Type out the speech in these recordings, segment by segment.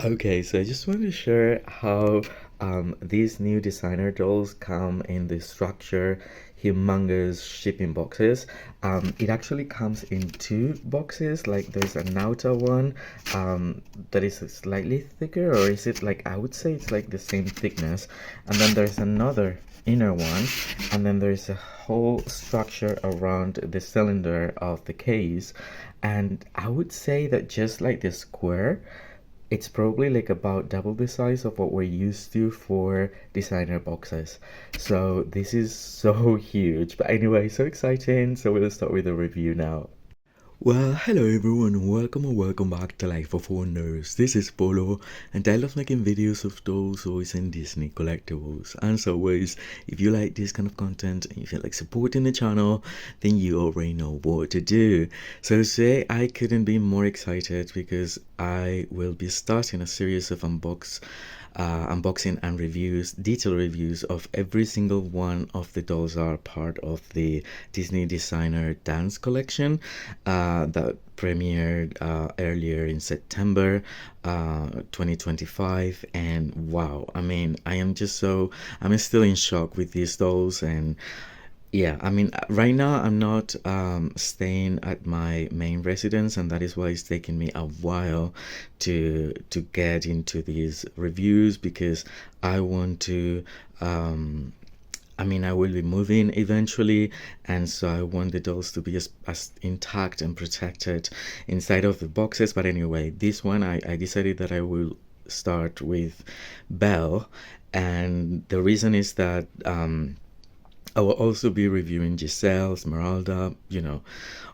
Okay, so I just want to share how these new designer dolls come in the structure humongous shipping boxes. It actually comes in two boxes. Like there's an outer one that is slightly thicker, or is it like I would say it's like the same thickness, and then there's another inner one, and then there's a whole structure around the cylinder of the case. And I would say that just like the square, it's probably like about double the size of what we're used to for designer boxes. So this is so huge. But anyway, so exciting. So we'll start with the review now. Well, hello everyone, and welcome back to Life of Wonders. This is Polo, and I love making videos of dolls, toys, and Disney collectibles. And as always, if you like this kind of content and you feel like supporting the channel, then you already know what to do. So today I couldn't be more excited because I will be starting a series of unboxing and reviews, detailed reviews of every single one of the dolls are part of the Disney Designer Dance Collection that premiered earlier in September 2025. And wow, I mean, I'm still in shock with these dolls. And yeah, I mean, right now I'm not staying at my main residence, and that is why it's taking me a while to get into these reviews because I want to. I mean, I will be moving eventually, and so I want the dolls to be as intact and protected inside of the boxes. But anyway, this one I decided that I will start with Belle, and the reason is that I will also be reviewing Giselle, Esmeralda,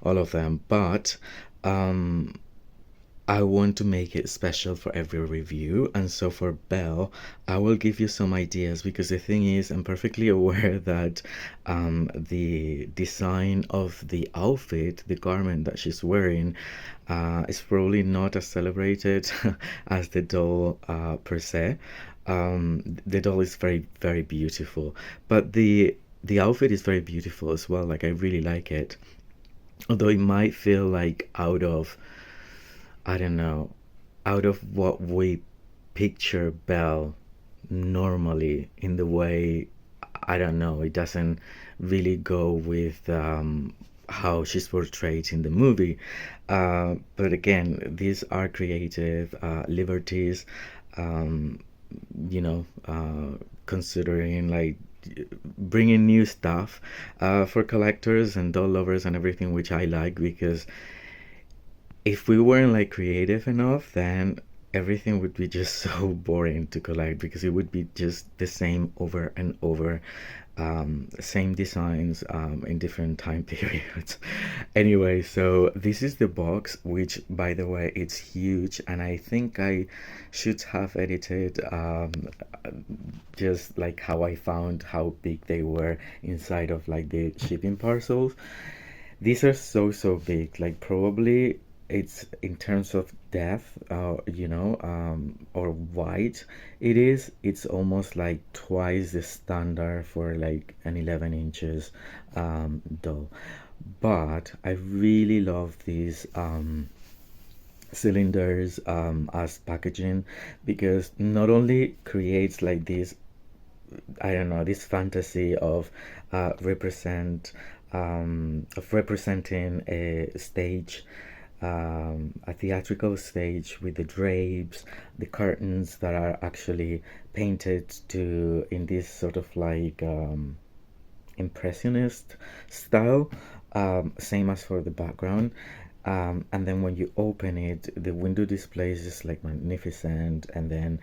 all of them. But um, I want to make it special for every review. And so for Belle, I will give you some ideas because the thing is, I'm perfectly aware that the design of the outfit, the garment that she's wearing, is probably not as celebrated as the doll per se. The doll is very, very beautiful, but the outfit is very beautiful as well. Like I really like it, although it might feel like I don't know, out of what we picture Belle normally in the way, I don't know, it doesn't really go with how she's portrayed in the movie. But again, these are creative liberties, um, you know, considering like bringing new stuff for collectors and doll lovers and everything, which I like because if we weren't like creative enough, then everything would be just so boring to collect because it would be just the same over and over, same designs in different time periods. Anyway, so this is the box, which by the way, it's huge, and I think I should have edited just like how I found how big they were inside of like the shipping parcels. These are so big, like probably it's in terms of depth, or wide it's almost like twice the standard for like an 11 inches doll. But I really love these cylinders as packaging because not only creates like this, I don't know, this fantasy of representing a stage, a theatrical stage with the drapes, the curtains that are actually painted to in this sort of like impressionist style, same as for the background. And then when you open it, the window display is just like magnificent. And then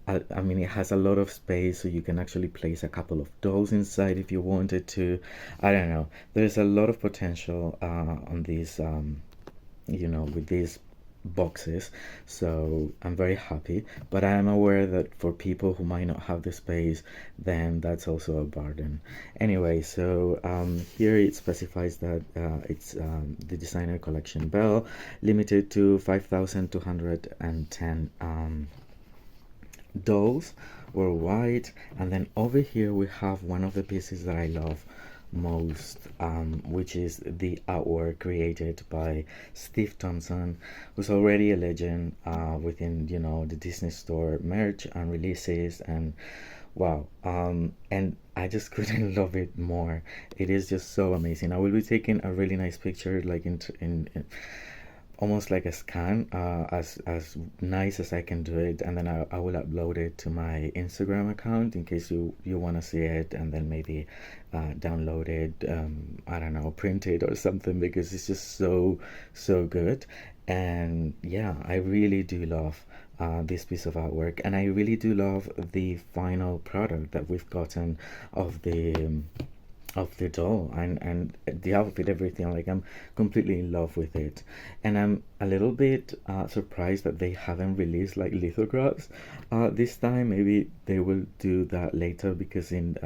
I mean, it has a lot of space, so you can actually place a couple of dolls inside if you wanted to. I don't know. There's a lot of potential on these, with these boxes, so I'm very happy. But I am aware that for people who might not have the space, then that's also a burden. Anyway, so here it specifies that it's the designer collection Belle, limited to 5,210 dolls worldwide. And then over here we have one of the pieces that I love most, which is the artwork created by Steve Thompson, who's already a legend within, the Disney Store merch and releases. And wow, and I just couldn't love it more. It is just so amazing. I will be taking a really nice picture, like in almost like a scan, as nice as I can do it, and then I will upload it to my Instagram account in case you want to see it, and then maybe download it, I don't know, print it or something, because it's just so good. And yeah, I really do love this piece of artwork, and I really do love the final product that we've gotten of the doll, and the outfit, everything. Like, I'm completely in love with it, and I'm a little bit surprised that they haven't released like lithographs this time. Maybe they will do that later, because in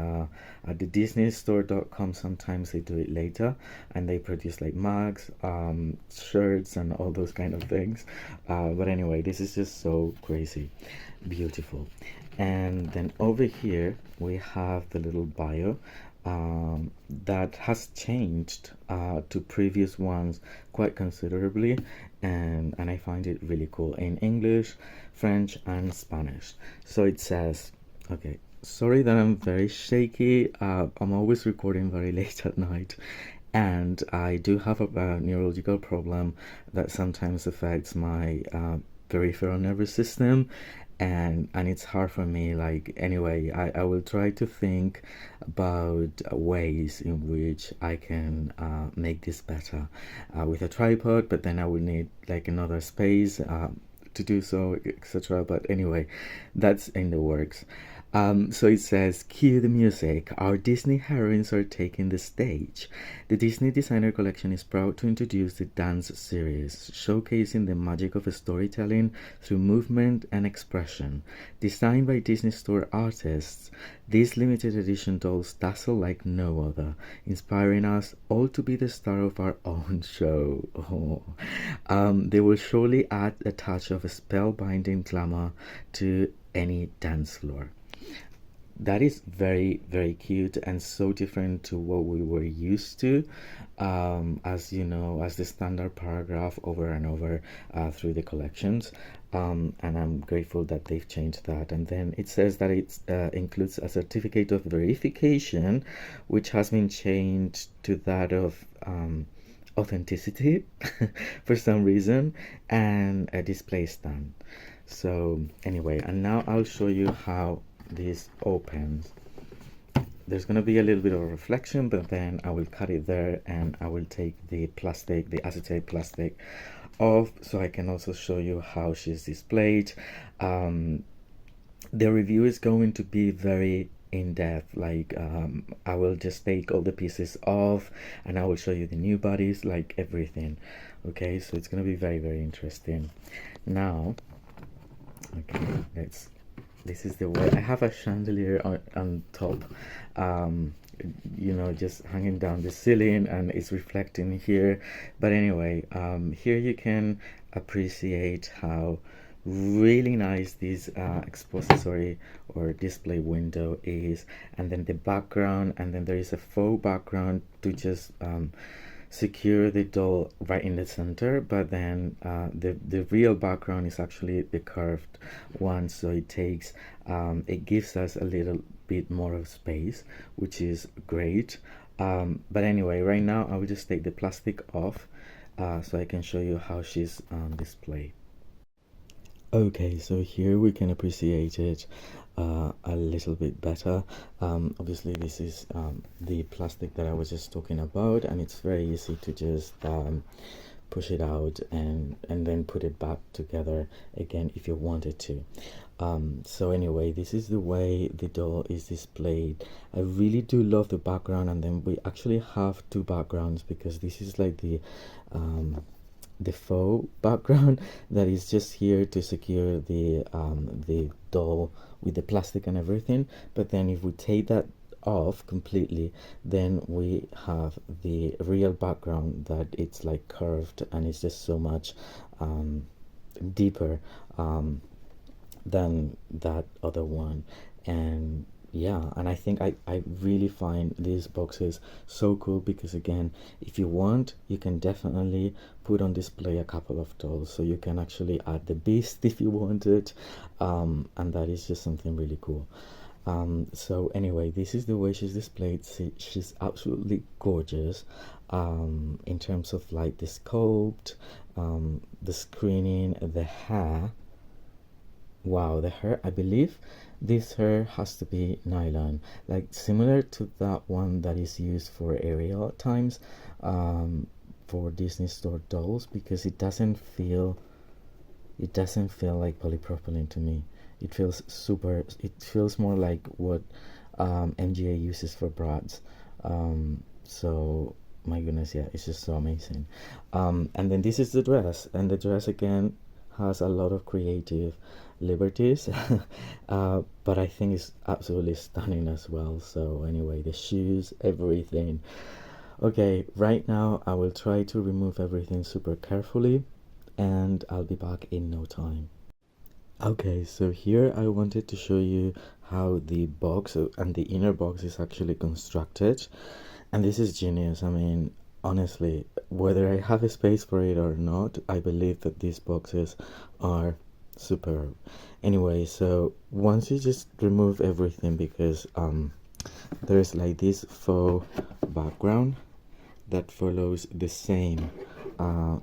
at the disneystore.com sometimes they do it later, and they produce like mugs, shirts, and all those kind of things. But anyway, this is just so crazy beautiful. And then over here we have the little bio, that has changed to previous ones quite considerably, and I find it really cool in English, French, and Spanish. So it says, okay, sorry that I'm very shaky. I'm always recording very late at night, and I do have a neurological problem that sometimes affects my peripheral nervous system, and it's hard for me. Like, anyway, I will try to think about ways in which I can make this better with a tripod, but then I will need like another space to do so, etc. But anyway, that's in the works. So it says, cue the music. Our Disney heroines are taking the stage. The Disney Designer Collection is proud to introduce the Dance series, showcasing the magic of storytelling through movement and expression. Designed by Disney Store artists, these limited edition dolls dazzle like no other, inspiring us all to be the star of our own show. Oh. They will surely add a touch of spellbinding glamour to any dance floor. That is very, very cute and so different to what we were used to, as you know, as the standard paragraph over and over through the collections. And I'm grateful that they've changed that. And then it says that it includes a certificate of verification, which has been changed to that of authenticity for some reason, and a display stand. So anyway, and now I'll show you how this opens. There's gonna be a little bit of reflection, but then I will cut it there, and I will take the plastic, the acetate plastic off, so I can also show you how she's displayed. The review is going to be very in depth. Like, I will just take all the pieces off, and I will show you the new bodies, like everything. Okay, so it's gonna be very, very interesting. Now, okay, this is the way. I have a chandelier on top, just hanging down the ceiling, and it's reflecting here. But anyway, here you can appreciate how really nice this expository or display window is, and then the background, and then there is a faux background to just secure the doll right in the center, but then the real background is actually the curved one, so it gives us a little bit more of space, which is great. But anyway, right now I will just take the plastic off, so I can show you how she's on display. Okay, so here we can appreciate it a little bit better. Obviously, this is the plastic that I was just talking about, and it's very easy to just push it out and then put it back together again if you wanted to. So anyway, this is the way the doll is displayed. I really do love the background, and then we actually have two backgrounds, because this is like the faux background that is just here to secure the doll with the plastic and everything. But then if we take that off completely, then we have the real background that it's like curved, and it's just so much deeper than that other one. And Yeah, and I think I really find these boxes so cool because again, if you want, you can definitely put on display a couple of dolls. So you can actually add the beast if you wanted, and that is just something really cool. So anyway, this is the way she's displayed. She's absolutely gorgeous. In terms of like the sculpt, the screening, the hair. Wow, the hair, I believe this hair has to be nylon, like similar to that one that is used for Ariel at times, um, for Disney Store dolls, because it doesn't feel like polypropylene to me. It feels more like what MGA uses for brads. So my goodness, yeah, it's just so amazing. And then this is the dress, and the dress again has a lot of creative liberties, but I think it's absolutely stunning as well. So anyway, the shoes, everything. Okay, right now I will try to remove everything super carefully, and I'll be back in no time. Okay, so here I wanted to show you how the box and the inner box is actually constructed. And this is genius. I mean, honestly, whether I have a space for it or not, I believe that these boxes are superb. Anyway, so once you just remove everything because there's like this faux background that follows the same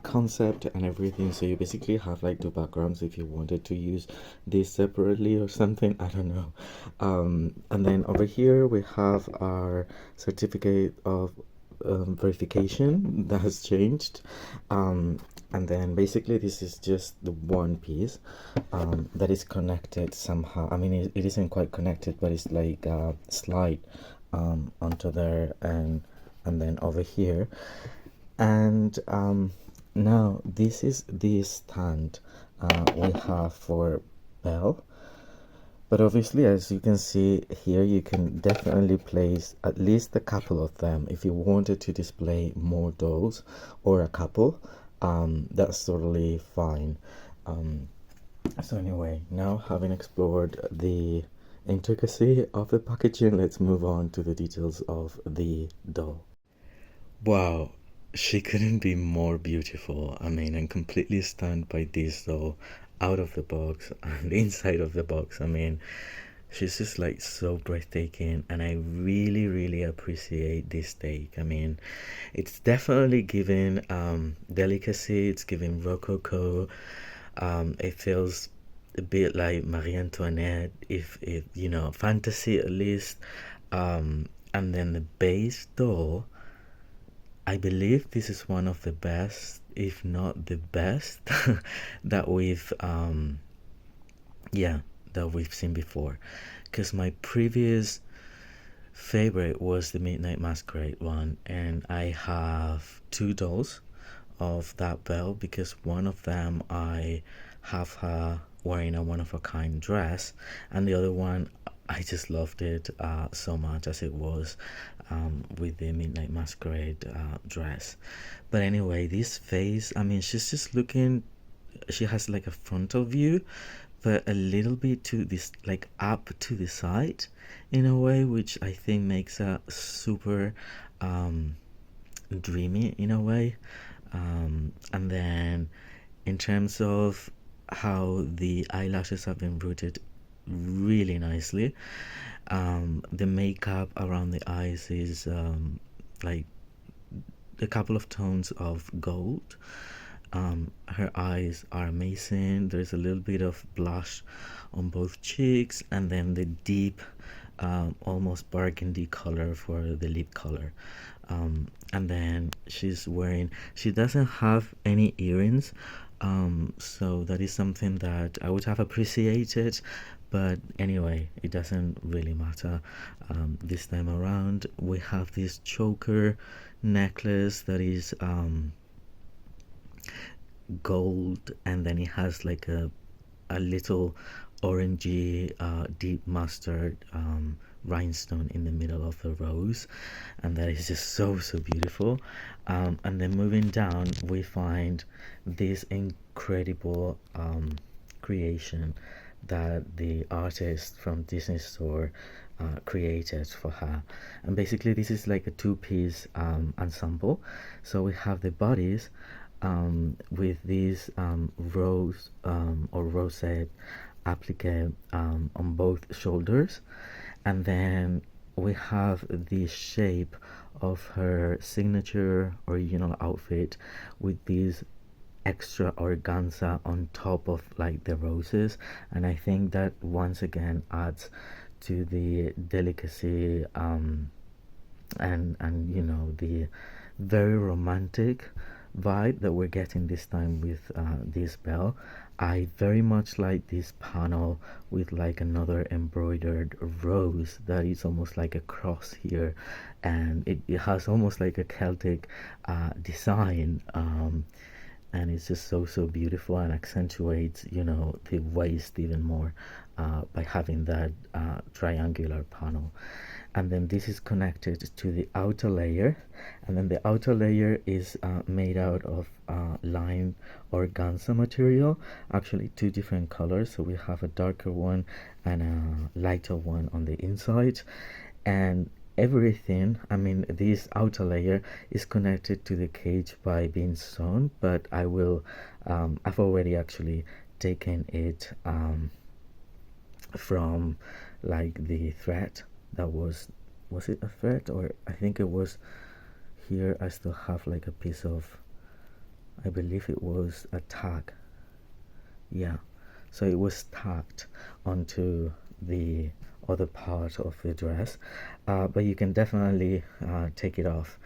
concept and everything. So you basically have like two backgrounds if you wanted to use this separately or something. I don't know. And then over here we have our certificate of verification that has changed. And then basically this is just the one piece that is connected somehow. I mean, it isn't quite connected, but it's like slide onto there and then over here. And now this is the stand we have for Belle. But obviously, as you can see here, you can definitely place at least a couple of them if you wanted to display more dolls or a couple. That's totally fine. Um, so anyway, now having explored the intricacy of the packaging, let's move on to the details of the doll. Wow, she couldn't be more beautiful. I mean, I'm completely stunned by this doll out of the box and inside of the box. I mean, she's just like so breathtaking, and I really, really appreciate this take. I mean, it's definitely giving delicacy, it's giving rococo. It feels a bit like Marie Antoinette, if you know, fantasy at least. And then the base doll, I believe this is one of the best, if not the best, that yeah, that we've seen before. Because my previous favorite was the Midnight Masquerade one, and I have two dolls of that Belle because one of them I have her wearing a one of a kind dress, and the other one I just loved it so much as it was with the Midnight Masquerade dress. But anyway, this face, I mean, she's just looking, she has like a frontal view, but a little bit to this, like up to the side in a way, which I think makes her super um, dreamy in a way. And then in terms of how the eyelashes have been rooted really nicely, the makeup around the eyes is like a couple of tones of gold. Her eyes are amazing. There's a little bit of blush on both cheeks, and then the deep, almost burgundy color for the lip color. And then she doesn't have any earrings, so that is something that I would have appreciated. But anyway, it doesn't really matter. This time around, we have this choker necklace that is gold, and then it has like a little orangey deep mustard rhinestone in the middle of the rose, and that is just so beautiful. And then moving down we find this incredible creation that the artist from Disney Store created for her. And basically, this is like a two-piece ensemble. So we have the bodies with these rose or rosette applique on both shoulders, and then we have the shape of her signature original outfit with these extra organza on top of like the roses, and I think that once again adds to the delicacy and the very romantic vibe that we're getting this time with this Belle. I very much like this panel with like another embroidered rose that is almost like a cross here, and it has almost like a Celtic design, and it's just so beautiful and accentuates the waist even more by having that triangular panel. And then this is connected to the outer layer, and then the outer layer is made out of lime organza material, actually two different colors. So we have a darker one and a lighter one on the inside, and everything, I mean, this outer layer is connected to the cage by being sewn, but I've already actually taken it from like the thread that was it a thread, or I think it was here. I still have like a piece of, I believe it was a tag. Yeah, so it was tacked onto the other part of the dress, but you can definitely take it off,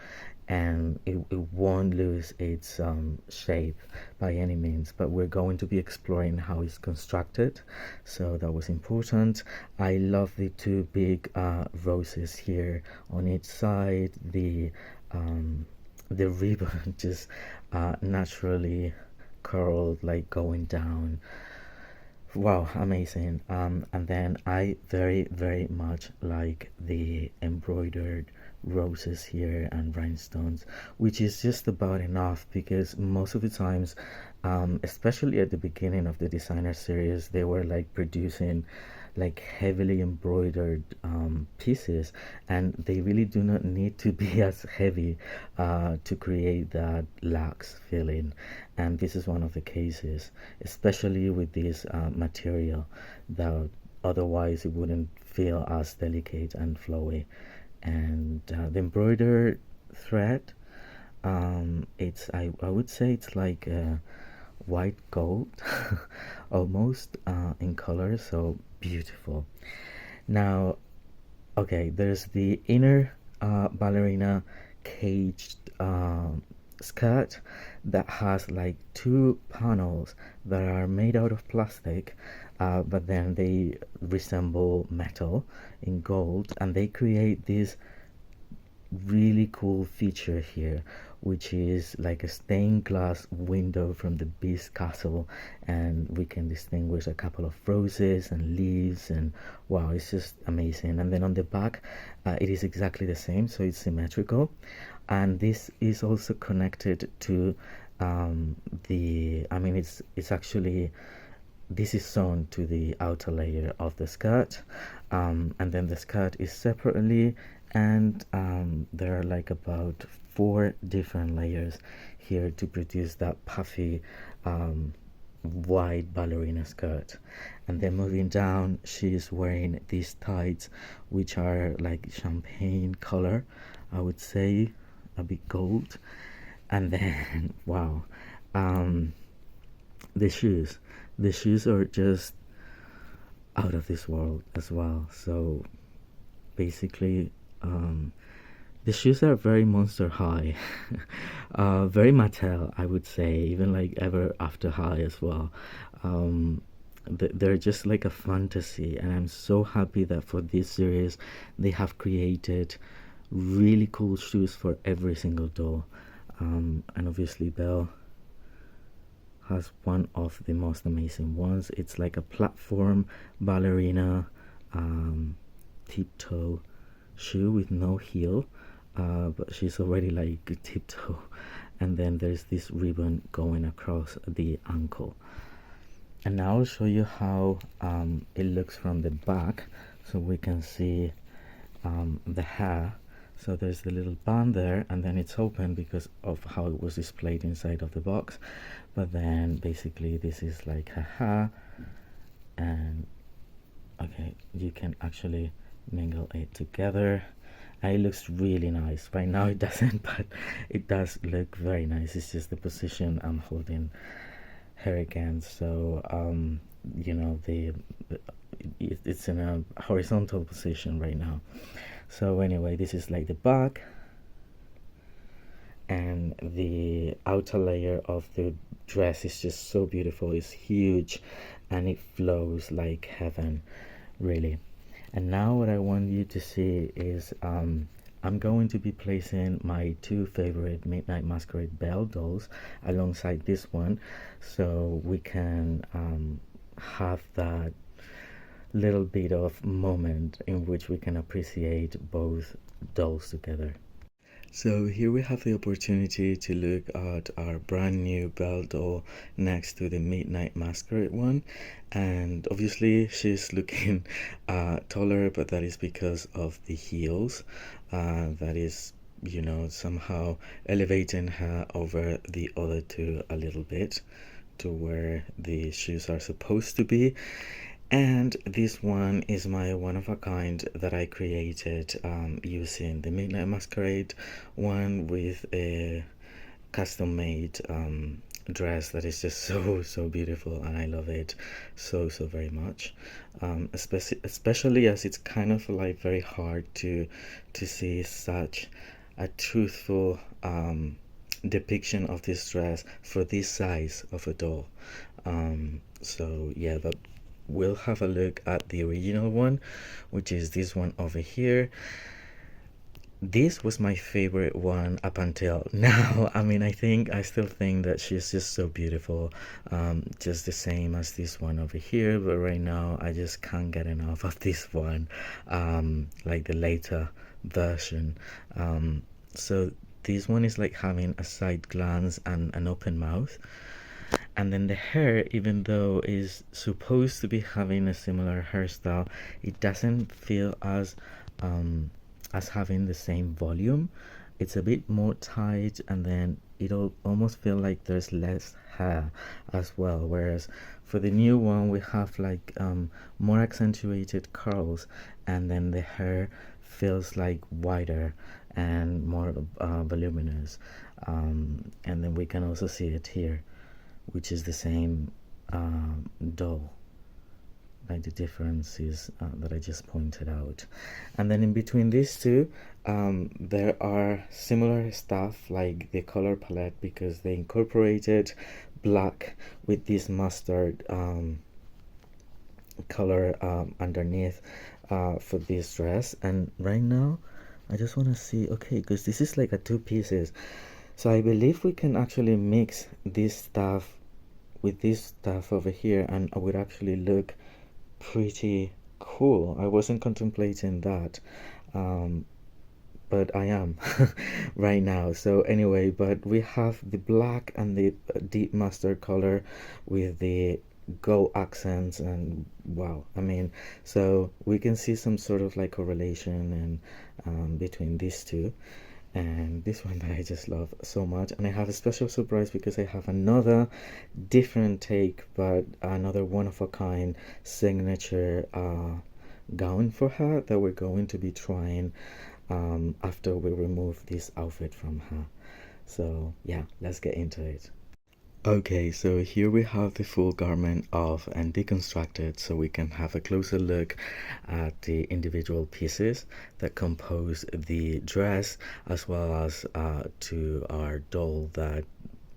and it won't lose its shape by any means. But we're going to be exploring how it's constructed, so that was important. I love the two big roses here on each side. The ribbon just naturally curled, like going down. Wow, amazing. And then I very much like the embroidered roses here and rhinestones, which is just about enough because most of the times, especially at the beginning of the designer series, they were like producing like heavily embroidered pieces, and they really do not need to be as heavy to create that lax feeling. And this is one of the cases, especially with this material, that otherwise it wouldn't feel as delicate and flowy. And the embroidered thread, I would say it's like white gold almost in color, so beautiful. Now, okay, there's the inner ballerina caged skirt that has like two panels that are made out of plastic, but then they resemble metal in gold, and they create this really cool feature here, which is like a stained glass window from the beast castle, and we can distinguish a couple of roses and leaves, and wow, it's just amazing. And then on the back, it is exactly the same, so it's symmetrical, and this is also connected to I mean, it's actually, this is sewn to the outer layer of the skirt, and then the skirt is separately, and there are like about 4 different layers here to produce that puffy wide ballerina skirt. And then moving down, she's wearing these tights, which are like champagne color, I would say, a bit gold. And then wow, um, the shoes, the shoes are just out of this world as well. So basically, the shoes are very Monster High, very Mattel, I would say, even like Ever After High as well. Um, they're just like a fantasy, and I'm so happy that for this series they have created really cool shoes for every single doll. And obviously Belle has one of the most amazing ones. It's like a platform ballerina tiptoe shoe with no heel, but she's already like tiptoe, and then there's this ribbon going across the ankle. And now I'll show you how it looks from the back, so we can see the hair. So there's the little band there, and then it's open because of how it was displayed inside of the box. But then basically this is like her hair, and okay, you can actually mingle it together, and it looks really nice. Right now it doesn't, but it does look very nice. It's just the position I'm holding her again. So you know, it's in a horizontal position right now. So anyway, this is like the back, and the outer layer of the dress is just so beautiful. It's huge and it flows like heaven, really. And now what I want you to see is I'm going to be placing my two favorite Midnight Masquerade Belle dolls alongside this one, so we can have that little bit of moment in which we can appreciate both dolls together. So here we have the opportunity to look at our brand new Belle doll next to the Midnight Masquerade one, and obviously she's looking taller, but that is because of the heels. That is, you know, somehow elevating her over the other two a little bit to where the shoes are supposed to be. And this one is my one of a kind that I created using the Midnight Masquerade one with a custom made dress that is just so beautiful, and I love it so very much. Especially as it's kind of like very hard to see such a truthful depiction of this dress for this size of a doll. So yeah, but we'll have a look at the original one, which is this one over here. This was my favorite one up until now. I mean, I still think that she's just so beautiful, just the same as this one over here. But right now, I just can't get enough of this one, like the later version. So this one is like having a side glance and an open mouth. And then the hair, even though is supposed to be having a similar hairstyle, it doesn't feel as having the same volume. It's a bit more tight, and then it'll almost feel like there's less hair as well. Whereas for the new one, we have like more accentuated curls, and then the hair feels like wider and more voluminous. And then we can also see it here, which is the same doll. Like the difference is that I just pointed out. And then in between these two, there are similar stuff like the color palette, because they incorporated black with this mustard color underneath for this dress. And right now I just want to see, okay, because this is like a two pieces, so I believe we can actually mix this stuff with this stuff over here, and it would actually look pretty cool. I wasn't contemplating that, but I am right now. So anyway, but we have the black and the deep mustard color with the gold accents, and wow, I mean, so we can see some sort of like correlation and between these two. And this one that I just love so much, and I have a special surprise because I have another different take, but another one of a kind signature gown for her that we're going to be trying after we remove this outfit from her. So yeah, let's get into it. Okay, so here we have the full garment off and deconstructed, so we can have a closer look at the individual pieces that compose the dress, as well as to our doll that,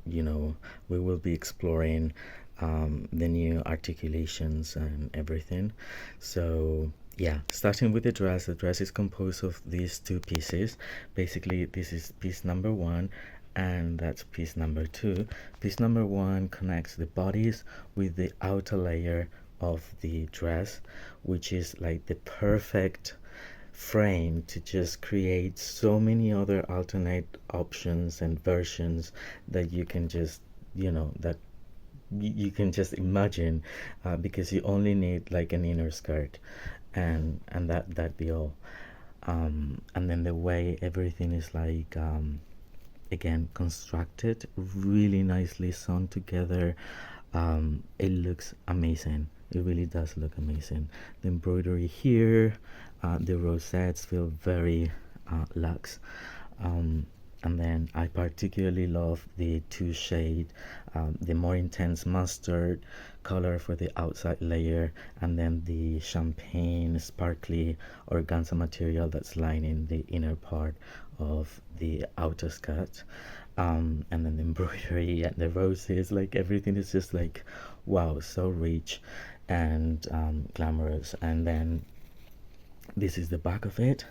you know, we will be exploring the new articulations and everything. So yeah, starting with the dress is composed of these two pieces. Basically, this is piece number one, and that's piece number two. Piece number one connects the bodies with the outer layer of the dress, which is like the perfect frame to just create so many other alternate options and versions that you can just, you know, that you can just imagine, because you only need like an inner skirt, and that'd be all. And then the way everything is like, again, constructed really nicely sewn together. It looks amazing. It really does look amazing. The embroidery here, the rosettes feel very luxe. um, and then I particularly love the two shade, the more intense mustard color for the outside layer, and then the champagne sparkly organza material that's lining the inner part of the outer skirt. And then the embroidery and the roses, like everything is just like, wow, so rich and glamorous. And then this is the back of it,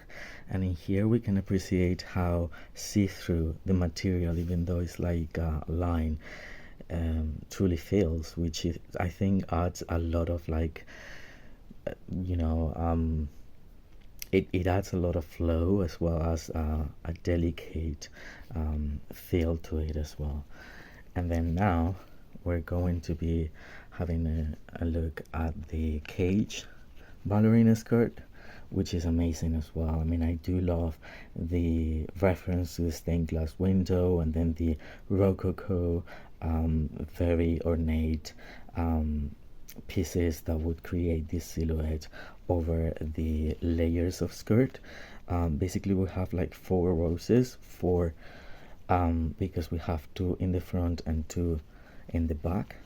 and in here we can appreciate how see-through the material, even though it's like line, truly feels, which is, I think, adds a lot of like, you know, it adds a lot of flow, as well as a delicate feel to it as well. And then now we're going to be having a look at the cage ballerina skirt, which is amazing as well. I mean, I do love the reference to the stained glass window, and then the rococo, very ornate pieces that would create this silhouette over the layers of skirt. Basically, we have like four roses, four, because we have two in the front and two in the back.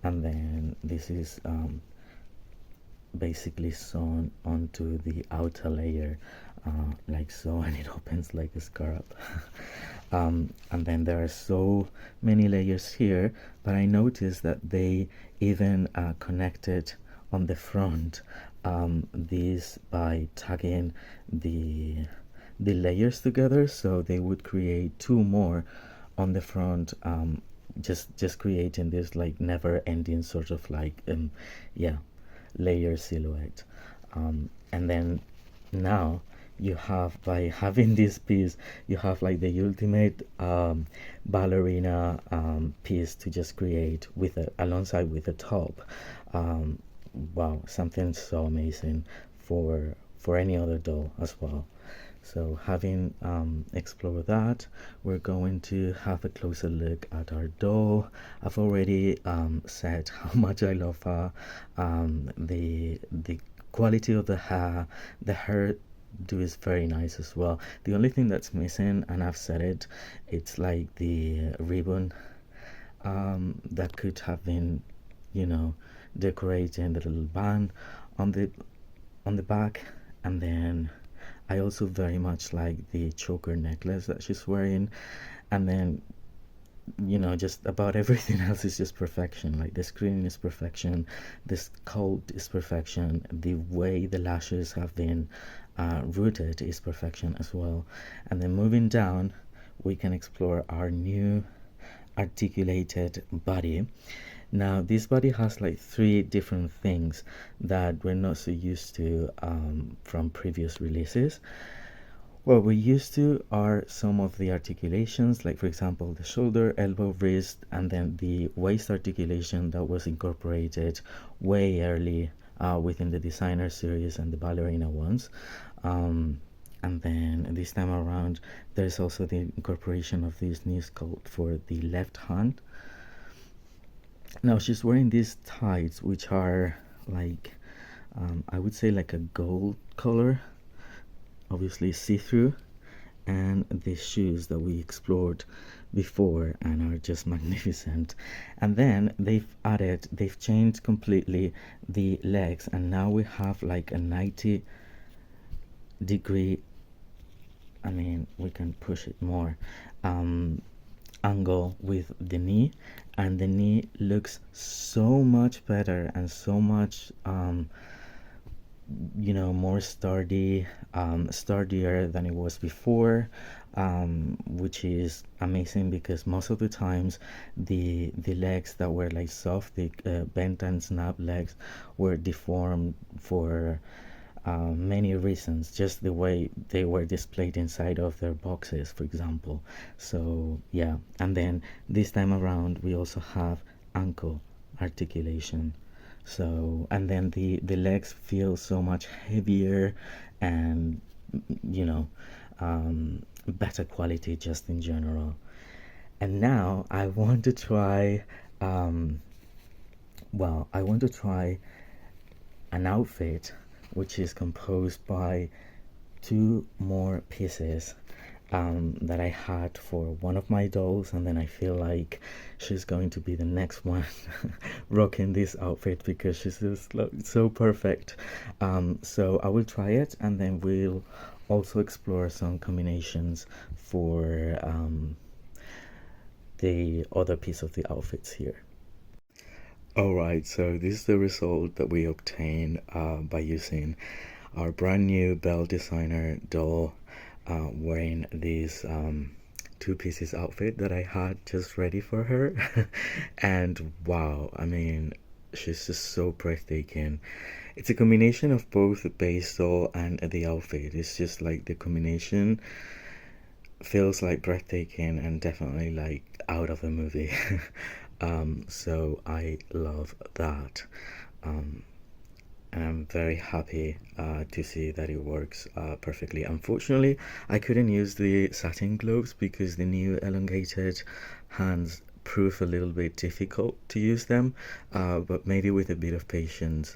And then this is basically sewn onto the outer layer, like so, and it opens like a scarab. And then there are so many layers here, but I noticed that they even connected on the front, these by tagging the layers together, so they would create two more on the front, just creating this like never ending sort of like, yeah, layer silhouette. And then now you have, by having this piece, you have like the ultimate ballerina piece to just create with alongside with the top. Wow, something so amazing for any other doll as well. So having explored that, we're going to have a closer look at our doll. I've already said how much I love her. The quality of the hair do is very nice as well. The only thing that's missing, and I've said it, it's like the ribbon that could have been, you know, decorating the little band on the back. And then I also very much like the choker necklace that she's wearing. And then, you know, just about everything else is just perfection. Like the screen is perfection, the sculpt is perfection, the way the lashes have been rooted is perfection as well. And then moving down, we can explore our new articulated body. Now this body has like three different things that we're not so used to from previous releases. What we're used to are some of the articulations, like for example the shoulder, elbow, wrist, and then the waist articulation that was incorporated way early within the designer series and the ballerina ones. And then this time around, there's also the incorporation of this new sculpt for the left hand. Now she's wearing these tights, which are like, I would say like a gold color, obviously see-through, and the shoes that we explored before and are just magnificent. And then they've changed completely the legs, and now we have like a 90-degree, I mean, we can push it more, angle with the knee, and the knee looks so much better and so much you know, more sturdy, sturdier than it was before, which is amazing, because most of the times the legs that were like soft, the bent and snap legs, were deformed for many reasons, just the way they were displayed inside of their boxes, for example. So yeah, and then this time around we also have ankle articulation. So, and then the legs feel so much heavier and, you know, better quality just in general. And now I want to try, um, I want to try an outfit which is composed by two more pieces that I had for one of my dolls, and then I feel like she's going to be the next one rocking this outfit because she's just so perfect. So I will try it, and then we'll also explore some combinations for the other piece of the outfits here. Alright, so this is the result that we obtained by using our brand new Belle designer doll wearing this two pieces outfit that I had just ready for her. And wow, I mean, she's just so breathtaking. It's a combination of both the base doll and the outfit. It's just like the combination feels like breathtaking and definitely like out of a movie. So I love that. Um, and I'm very happy to see that it works perfectly. Unfortunately, I couldn't use the satin gloves because the new elongated hands prove a little bit difficult to use them, but maybe with a bit of patience,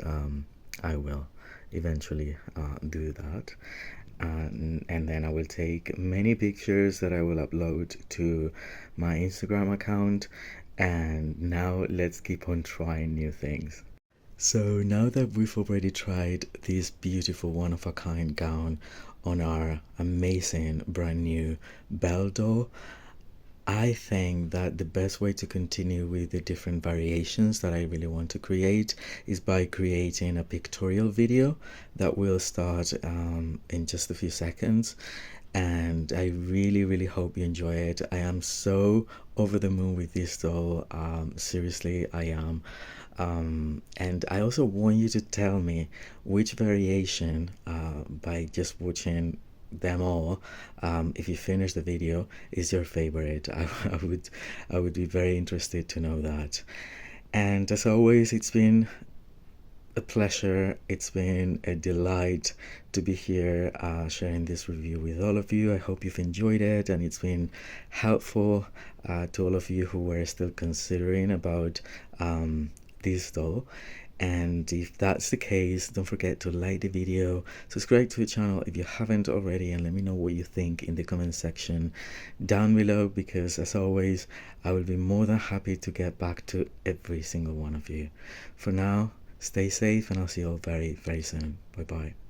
I will eventually do that. And then I will take many pictures that I will upload to my Instagram account. And now let's keep on trying new things. So now that we've already tried this beautiful one-of-a-kind gown on our amazing brand new Belle doll, I think that the best way to continue with the different variations that I really want to create is by creating a pictorial video that will start in just a few seconds. And I really, really hope you enjoy it. I am so over the moon with this doll. Seriously, I am. And I also want you to tell me which variation, by just watching them all, if you finish the video, is your favorite. I would be very interested to know that. And as always, it's been a pleasure. It's been a delight to be here sharing this review with all of you. I hope you've enjoyed it and it's been helpful to all of you who were still considering about this doll. And if that's the case, don't forget to like the video, subscribe to the channel if you haven't already, and let me know what you think in the comment section down below, because as always, I will be more than happy to get back to every single one of you. For now, stay safe, and I'll see you all very, very soon. Bye bye.